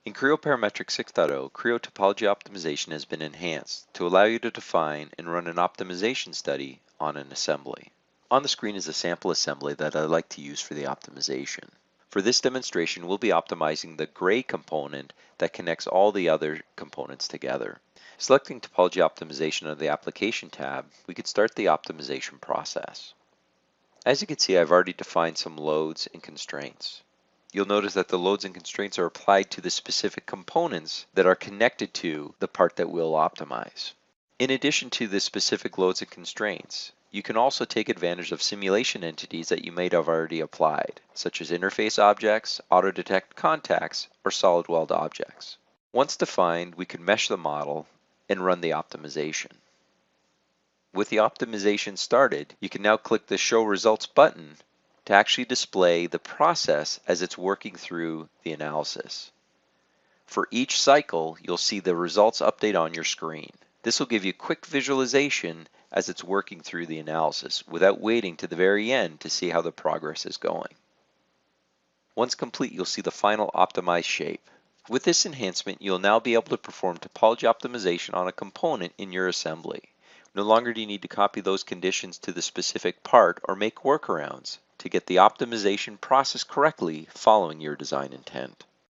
In Creo 6.0, Creo Topology Optimization has been enhanced to allow you to define and run an optimization study on an assembly. On the screen is a sample assembly that I'd like to use for the optimization. For this demonstration, we'll be optimizing the gray component that connects all the other components together. Selecting Topology Optimization under the Application tab, we could start the optimization process. As you can see, I've already defined some loads and constraints. You'll notice that the loads and constraints are applied to the specific components that are connected to the part that we'll optimize. In addition to the specific loads and constraints, you can also take advantage of simulation entities that you may have already applied, such as interface objects, Autodetect contacts, or solid weld objects. Once defined, we can mesh the model and run the optimization. With the optimization started, you can now click the Show Results button to actually display the process as it's working through the analysis. For each cycle, you'll see the results update on your screen. This will give you quick visualization as it's working through the analysis without waiting to the very end to see how the progress is going. Once complete, you'll see the final optimized shape. With this enhancement, you'll now be able to perform topology optimization on a component in your assembly. No longer do you need to copy those conditions to the specific part or make workarounds to get the optimization processed correctly following your design intent.